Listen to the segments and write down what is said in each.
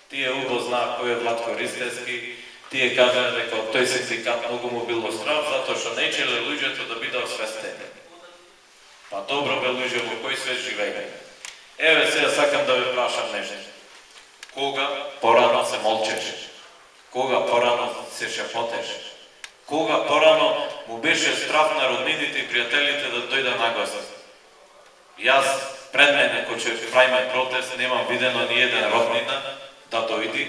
Тие убо знаа кој е Владко Ристевски, тие кажа дека од тој синдикат многу му било страв, затоа што не челе луѓето да бидат освестени. Па добро бе луѓе, во кој свет живееме? Еве сега сакам да ве прашам нешто. Кога порано се молчеше? Кога порано се шепотеше? Кога порано му беше страв на роднините и пријателите да дојда наглас? Јас пред мене, кој ќе правиме протест, немам видено ни еден роднина да дојди,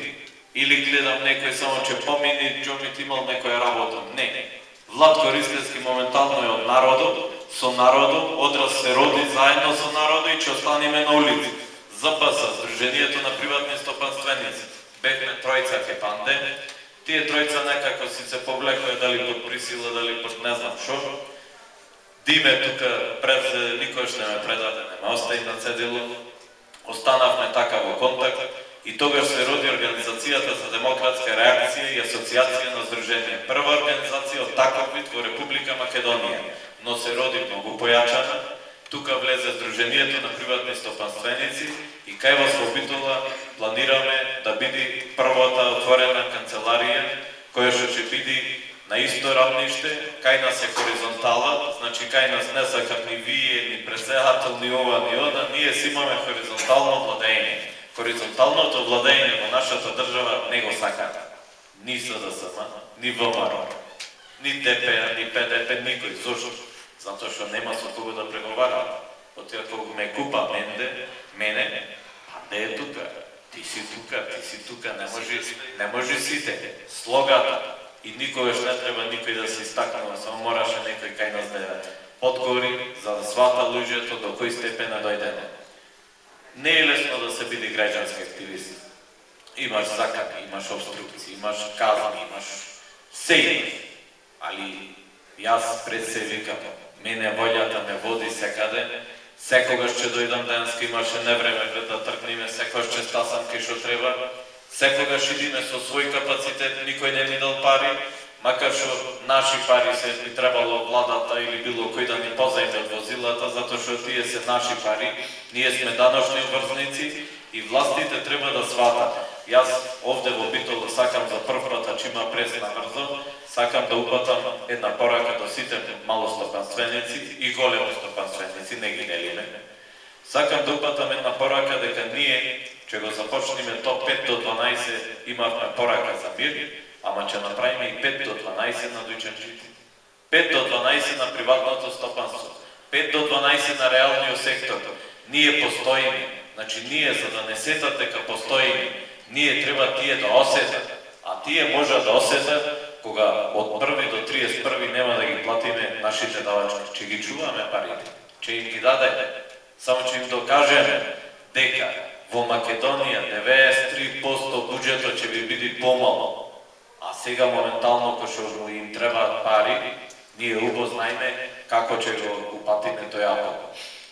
или гледам некој само че помини, Џомит имал некоја работа. Не. Владко Ристевски моментално е од народот, со народот, одрас се роди заедно со народот и ќе останеме на улици. ЗПС, Сдруженијето на приватни стопанственици. Бевме тројца ке панде. Тие тројца некако си се повлекоја, дали под присила, дали под не знам шо. Диме тука пред никош не ме предаде, не ме остави на цедило. Останавме така во контакт и тогаш се роди Организацијата за демократска реакција и Асоциација на Сдруженија. Прва организација од таков вид во Република Македонија, но се роди многу појачана. Тука влезе Сдруженијето на приватни стопанственици и кај вас во Битола планираме да биде првата отворена канцеларија, која што ќе биде на исто равниште, кај нас е хоризонтала, значи кај нас не сакат ни вие, ни председател, ни ова, ни ода, ние си имаме хоризонтално владење. Хоризонталното владење во нашата држава не го сакат. Ни СДСМ, ни ВМРО, ни ДП, ни ПДП, никој. Зошто? Затоа што нема со кого да преговарам. Отиа кога ме купа мене, а де е тука? Ти си тука, не може сите. Слогата. И никогаш не треба никој да се истакнува, само мораше некој кај нас да одговори за да свата луѓето до кој степен дојдеме. Не е лесно да се биде граѓански активист. Имаш закани, имаш обструкции, имаш казни, имаш се. Али јас пред се викам, мене волјата ме води секаде, секогаш ќе дојдам денеска, имаше невреме пред да тргнеме, секогаш ќе стасам кај што треба, секогаш идиме со свој капацитет, никој не ни дал пари, макар што наши пари се би требало владата или било кој да ни позајме од возилата, затоа што тие се наши пари, ние сме даночни обврзници и властите треба да сватат. Јас овде во Битола сакам за прв пат, че има прес на брзо, сакам да упатам една порака до сите малостопанственици и големи стопанственици, не ги делиме. Сакам да упатам една порака дека ние ќе го започнеме то 5 до 12 имавме порака за мир, ама ќе направиме и 5 до 12 на дојчанчите. 5 до 12 на приватното стопанство. 5 до 12 на реалниот сектор. Ние постоиме. Значи ние за да не сетат дека постоиме, ние треба тие да осетат. А тие може да осетат кога од 1 до 31 нема да ги платиме нашите давачки. Че ги чуваме парите. Че им ги дадеме. Само че им докажеме дека во Македонија 93% буџетот ќе ви биде помало. А сега моментално кој што им требаат пари, ние убо знаеме како ќе го упатиме тој апел.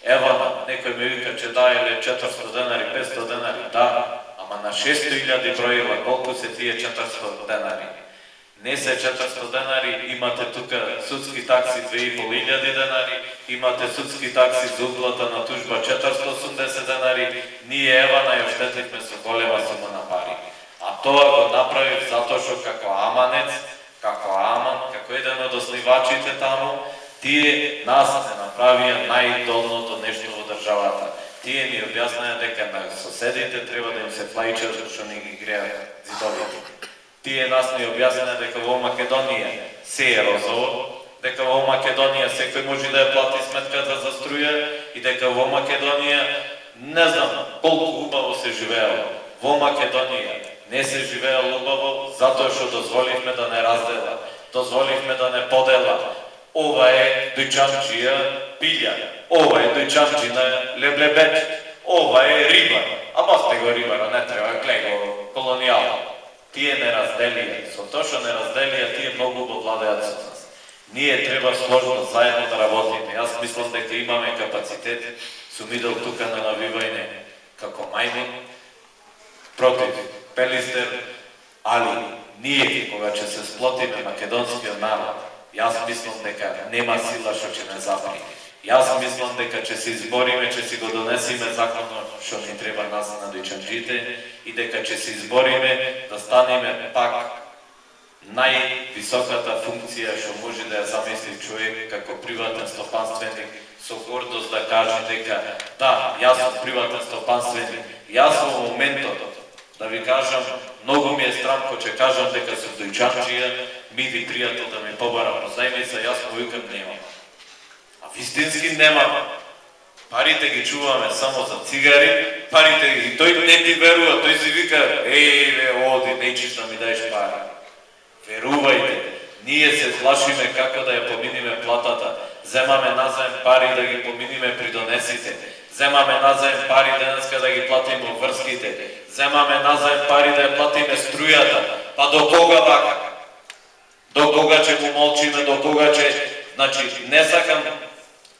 Ева, некој ме вика че даеле 400 денари, 500 денари, да, ама на 600.000 бројува, колку се тие 400 денари? Не се 400 денари, имате тука судски такси 2.500 денари, имате судски такси за уплата на тужба 480 денари, ние ева ја оштетивме со голема сума на пари. А тоа го направив затоа што како аманец, како аман, како еден од основачите таму, тие нас не направија најдолното нешто во државата. Тие ни објаснаа дека на соседите треба да им се плаќа што не ги греат зидовите. Тие нас ни објаснаа дека во Македонија се е розово, дека во Македонија секој може да ја плати сметката за струја и дека во Македонија не знам колку убаво се живеело. Во Македонија не се живеело убаво затоа што дозволивме да не раздела, дозволивме да не подела. Ова е дојчанчија пилја, ова е дојчанчина леблебеч, ова е рибар, ама сте го рибара, не треба, глеј го колонијално. Тие не разделија, со тоа што не разделија, тие многу го владеат со нас. Ние треба сложно заедно да работиме. Јас мислам дека имаме капацитет, сум идел тука на навивање како мајмун, против Пелистер, али ние кога ќе се сплотиме македонскиот народ, јас мислам дека нема сила што ќе не запри. Јас мислам дека ќе се избориме, ќе си го донесиме законот што ни треба нас на дојчанџите и дека ќе се избориме да станеме пак највисоката функција што може да ја замисли човек како приватен стопанственик со гордост да каже дека да, јас сум приватен стопанственик, јас во моментот да ви кажам, многу ми е страм кога ќе кажам дека сум дојчанџија, биди пријател да ми побара прозајмица, јас му викам немам. А вистински немам. Парите ги чуваме само за цигари, парите ги, тој не ти верува, тој си вика, оди, нечиш да ми даеш пари. Верувајте, ние се плашиме како да ја поминиме платата, земаме назаем пари да ги поминиме придонесите, земаме назаем пари денеска да ги платиме врските, земаме назаем пари да ја платиме струјата, па до кога вака? До кога ќе му молчиме, до кога ќе... Значи, не сакам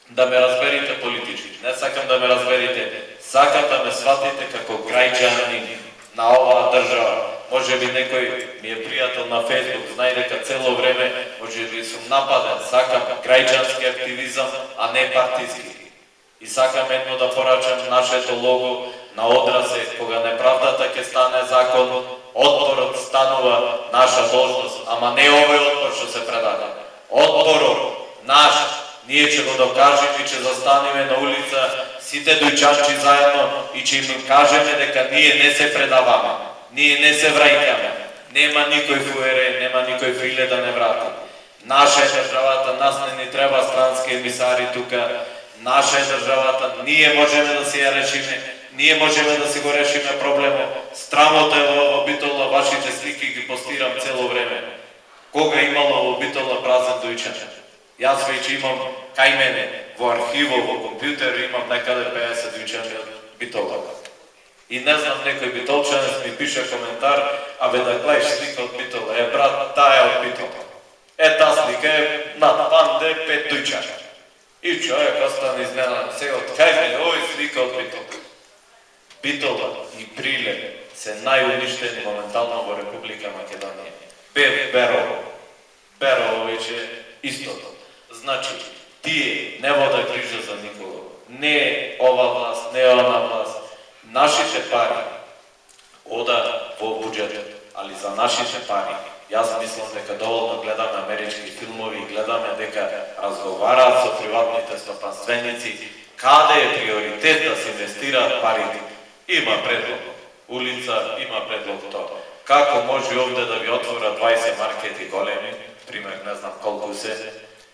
да ме разберите политички, не сакам да ме разберите, сакам да ме сватите како граѓанин на оваа држава. Може би некој ми е пријател на Фейсбук, знае дека цело време може би сум нападен, сакам граѓански активизам, а не партиски. И сакам едно да порачам нашето лого на одрасе, кога неправдата ќе стане закон, отпорот станува наша должност, ама не овој отпор што се предаде. Отпорот наш, ние ќе го докажеме и ќе застанеме на улица сите дојчанчи заедно и ќе им кажеме дека ние не се предаваме, ние не се враќаме, нема никој фуере, нема никој филе да не врати. Наша е државата, нас не ни треба странски емисари тука, наша е државата, ние можеме да си ја решиме, ние можеме да си го решиме проблемот. Страмото е во Битола, вашите слики ги постирам цело време. Кога имало во Битола празен дојчанче? Јас веќе имам кај мене, во архиво, во компјутер, имам некаде 50 дојчанче од Битола. И не знам, некој битолчанец ми пише коментар, абе да гледаш слика од Битола, брат, таа е од Битола. Таа слика е над панде 5 дојчанче. И човек остана изненадан, сега од кај мене, овој слика од Битола. Битола и Прилеп се најуништени моментално во Република Македонија. Берово веќе истото. Значи, тие не вода грижа за никого. Не ова власт, не она власт. Нашите пари ода во буџетот, али за нашите пари. Јас мислам дека доволно гледаме амерички филмови и гледаме дека разговараат со приватните стопанственици каде е приоритет да се инвестираат парите. Има предлог. Улица има предлог тоа. Како може овде да ви отвора 20 маркети големи, пример не знам колку се,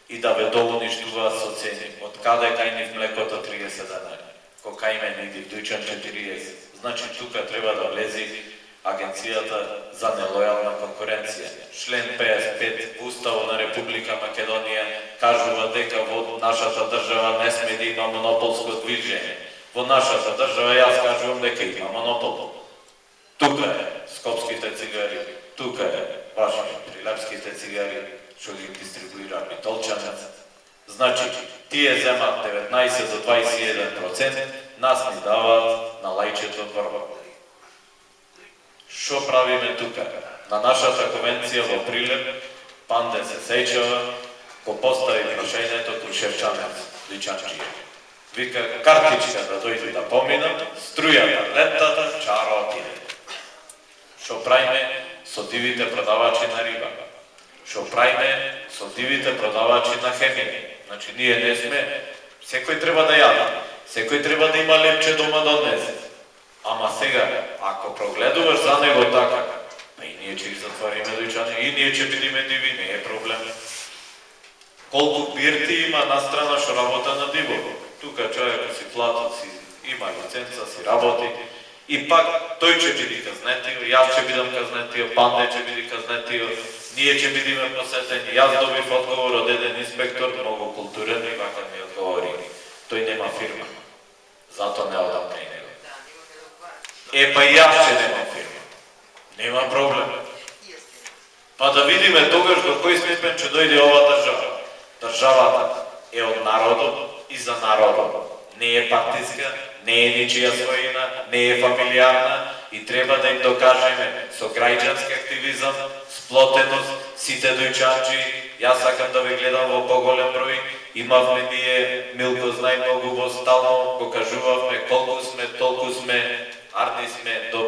и да ве доуништуваат со цени. Од каде кај нив млекото 30 денари, кокајме негде дојчан 40. Значи тука треба да влези Агенцијата за нелојална конкуренција. Член 55 во Уставот на Република Македонија кажува дека во нашата држава не сме да има монополско движење. Во нашата држава јас кажувам дека има монопол. Тука е скопските цигари, тука е вашите прилепските цигари, што ги дистрибуира битолчанец. Значи, тие земат 19 до 21%, нас ни даваат на лајчето врво. Што правиме тука? На нашата конвенција во Прилеп, Панде се сеќава, го постави прашањето Крушевчанец, дојчанчија. Вика, картичка да дојде да поминат, струјата, лентата, чара отиде. Што правиме со дивите продавачи на риба? Што правиме со дивите продавачи на хемија? Значи, ние не сме, секој треба да јаде, секој треба да има лепче дома да однесе. Ама сега, ако прогледуваш за него така, па и ние ќе ги затвориме дојчани, и ние ќе бидиме диви, не е проблем. Колку бирти има на страна што работа на диво? Тука човек си платат, си има лиценца, си работи, и пак тој ќе биде казнетио, јас ќе бидам казнетио, Панде ќе биде казнетио, ние ќе бидиме посетени. Јас добив одговор од еден инспектор, многу културен, и вака ми одговори. Тој нема фирма, зато не одам кај него. Па и јас ќе немам фирма. Нема проблем. Па да видиме тогаш до кој степен ќе дојде ова држава. Државата е од народот и за народот. Не е партиска, не е ничија својина, не е фамилијарна и треба да им докажеме со граѓански активизам, сплотеност, сите дојчанчи, јас сакам да ве гледам во поголем број Имавме ние милкост најмногу во стално, покажувавме колку сме, толку сме, арни сме, добри.